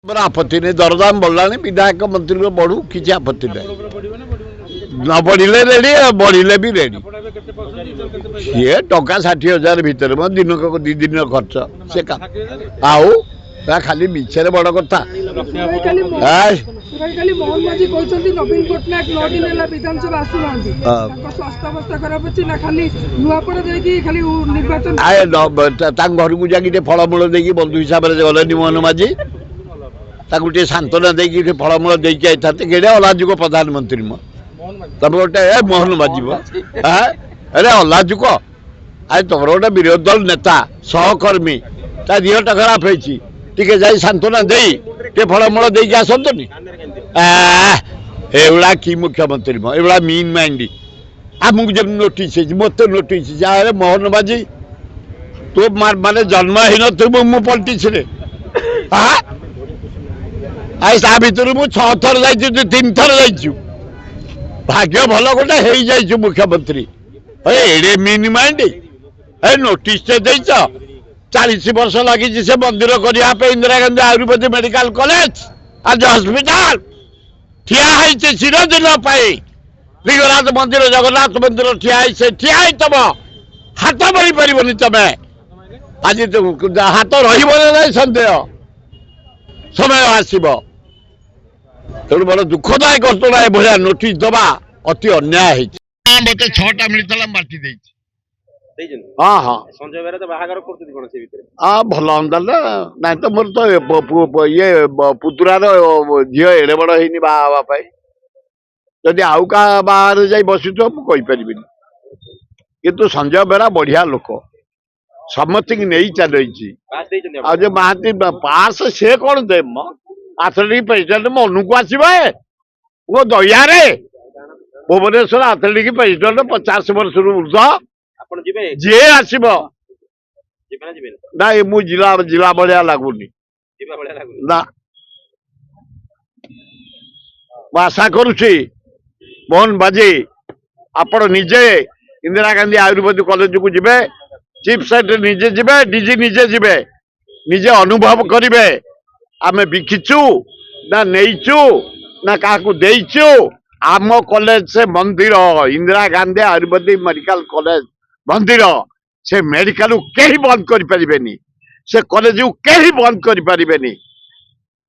ମୋର ଆପତ୍ତି ନାହିଁ ଦରଦାମ ବଢ଼ିଲାଣି ବିଧାୟକ ମନ୍ତ୍ରୀଙ୍କ ବଢ଼ୁ କିଛି ଆପତ୍ତି ନାହିଁ ନ ବଢ଼ିଲେ ରେଡ଼ି ବଢ଼ିଲେ ବି ରେଡ଼ି ସିଏ ଟଙ୍କା 60,000 ଭିତରେ ମୋ ଦିନକ 2 ଦିନର ଖର୍ଚ୍ଚ ସେ ଆଉ ଖାଲି ମିଛରେ ବଡ଼ କଥା ତାଙ୍କ ଘରକୁ ଯାଇକି ଟିକେ ଫଳମୂଳ ଦେଇକି ବନ୍ଧୁ ହିସାବରେ ଗଲେନି ମୋହନ ମାଝୀ ତାକୁ ଟିକେ ସାନ୍ତ୍ୱନା ଦେଇକି ଟିକେ ଫଳମୂଳ ଦେଇକି ଆଇଥାନ୍ତେ କେଡ଼େ ଅଲାଜୁକ ପ୍ରଧାନମନ୍ତ୍ରୀ ମ ତମେ ଗୋଟେ ମୋହନ ମାଝୀ ଆରେ ଅଲାଜୁକ ଆରେ ତମର ଗୋଟେ ବିରୋଧୀ ଦଳ ନେତା ସହକର୍ମୀ ତା ଦେହଟା ଖରାପ ହେଇଛି ଟିକେ ଯାଇ ସାନ୍ତ୍ୱନା ଦେଇ ଟିକେ ଫଳମୂଳ ଦେଇକି ଆସନ୍ତୁନି ଏଭଳିଆ କି ମୁଖ୍ୟମନ୍ତ୍ରୀ ମ ଏଭଳିଆ ମିନ୍ ମାଇଣ୍ଡ ଆମକୁ ଯେମିତି ନୋଟିସ୍ ହେଇଛି ମୋତେ ନୋଟିସ୍ ହେଇଛି ଯାହା ମୋହନ ମାଝୀ ତୁ ମାନେ ଜନ୍ମ ହେଇନଥିବୁ ମୁଁ ପଲିଟିକ୍ସରେ ତା ଭିତରୁ ମୁଁ 6 ଥର ଯାଇଛି 3 ଥର ଯାଇଛୁ ଭାଗ୍ୟ ଭଲ ଗୋଟେ ହେଇଯାଇଛୁ ମୁଖ୍ୟମନ୍ତ୍ରୀ ଏଡେ ମିନ୍ ମାଇଣ୍ଡ ନୋଟିସ୍ଟେ ଦେଇଛ 40 ବର୍ଷ ଲାଗିଛି ସେ ମନ୍ଦିର କରିବା ପାଇଁ ଇନ୍ଦିରା ଗାନ୍ଧୀ ଆୟୁର୍ବେଦିକ ମେଡିକାଲ କଲେଜ ଆଜି ହସ୍ପିଟାଲ ଠିଆ ହେଇছে ଚିରଦିନ ପାଇଁ ଲିଙ୍ଗରାଜ ମନ୍ଦିର ଜଗନ୍ନାଥ ମନ୍ଦିର ଠିଆ ହେଇছে ଠିଆ ହେଇଥିବ ହାତ ବଳି ପାରିବନି ତମେ ଆଜି ହାତ ରହିବ ନା ନାହିଁ ସନ୍ଦେହ ସମୟ ଆସିବ ତେଣୁ ବଡ଼ ଦୁଃଖଦାୟକ ଘଟଣା ଏଭଳିଆ ନୋଟିସ୍ ଦେବା ଅତି ଅନ୍ୟାୟ ହେଇଛି ମତେ 6ଟା ମିଳିଥିଲା ବାଣ୍ଟି ଦେଇଛି ହଁ ହଁ ସଞ୍ଜୟ ବେହେରା ତ ବାହାଘର କରୁଛନ୍ତି କଣ ସେ ଭିତରେ ଭଲ ହୁଅନ୍ତା ନା ନାଇଁ ତ ମୋର ତ ଇଏ ପୁତୁରାର ଝିଅ ଏଡେ ବଡ଼ ହେଇନି ବାହା ହେବା ପାଇଁ ଯଦି ଆଉ କାହା ବାହାରେ ଯାଇ ବସିଥିବ ମୁଁ କହିପାରିବିନି କିନ୍ତୁ ସଞ୍ଜୟ ବେହେରା ବଢିଆ ଲୋକ ସମସ୍ତଙ୍କୁ ନେଇ ଚାଲିଛି ଆଉ ଯେ ମହାନ୍ତି ପାସ୍ ସେ କଣ ଦେ ମ ଆଥଲେଟିକ୍ ପ୍ରେସିଡେଣ୍ଟ ମନକୁ ଆସିବ ମୋ ଦୟାରେ ଭୁବନେଶ୍ୱର ଆଥଲେଟିକ୍ ପ୍ରେସିଡେଣ୍ଟ 50 ବର୍ଷରୁ ଉର୍ଦ୍ଧ ଆପଣ ଯିବେ ଯିଏ ଆସିବ ଯିବେ ନା ଯିବେନି ନାଇଁ ମୁଁ ଜିଲା ଭଳିଆ ଲାଗୁନି ଯିବା ଭଳିଆ ଲାଗୁନି ନା ମୁଁ ଆଶା କରୁଛି ମୋହନ ମାଝୀ ଆପଣ ନିଜେ ଇନ୍ଦିରା ଗାନ୍ଧୀ ଆୟୁର୍ବେଦିକ କଲେଜକୁ ଯିବେ ଚିଫ୍ ସେକ୍ରେଟାରୀ ନିଜେ ଯିବେ ଡିଜି ନିଜେ ଯିବେ ନିଜେ ଅନୁଭବ କରିବେ ଆମେ ବିକିଛୁ ନା ନେଇଛୁ ନା କାହାକୁ ଦେଇଛୁ ଆମ କଲେଜ ସେ ମନ୍ଦିର ଇନ୍ଦିରା ଗାନ୍ଧୀ ଆୟୁର୍ବେଦିକ ମେଡିକାଲ କଲେଜ ମନ୍ଦିର ସେ ମେଡିକାଲ କେହି ବନ୍ଦ କରିପାରିବେନି ସେ କଲେଜକୁ କେହି ବନ୍ଦ କରିପାରିବେନି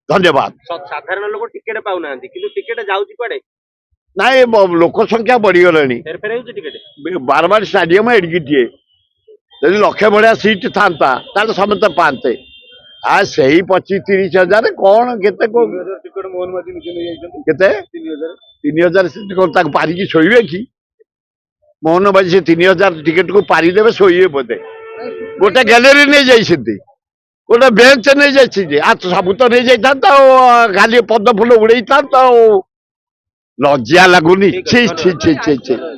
ଧନ୍ୟବାଦ ସାଧାରଣ ଲୋକ ଟିକେଟ ପାଉନାହାନ୍ତି କିନ୍ତୁ ଟିକେଟ ଯାଉଛି କୁଆଡେ ନାଇଁ ଲୋକ ସଂଖ୍ୟା ବଢିଗଲାଣି ଫେରଫେର ହେଉଛି ଟିକେଟ ବାରବାଟୀ ଷ୍ଟାଡିୟମ ଏଡିକିଟିଏ ଯଦି ଲକ୍ଷେ ଭଳିଆ ସିଟ୍ ଥାନ୍ତା ତାହେଲେ ସମସ୍ତେ ପାଆନ୍ତେ ସେଇ 25-30 ହଜାର କଣ କେତେ କେତେ 3,000 ସିଟ୍ କଣ ତାକୁ ପାରିକି ଶୋଇବେ କି ମୋହନ ମାଝୀ ସେ 3,000 ଟିକେଟକୁ ପାରିଦେବେ ଶୋଇବେ ବୋଧେ ଗୋଟେ ଗ୍ୟାଲେରୀ ନେଇଯାଇଛନ୍ତି ଗୋଟେ ବେଞ୍ଚ ନେଇଯାଇଛନ୍ତି ସବୁ ତ ନେଇଯାଇଥାନ୍ତା ଆଉ ଖାଲି ପଦ୍ମ ଫୁଲ ଉଡେଇଥାନ୍ତା ଆଉ ଲଜ୍ଜା ଲାଗୁନି ଛି ଛି ଛି ଛି ଛି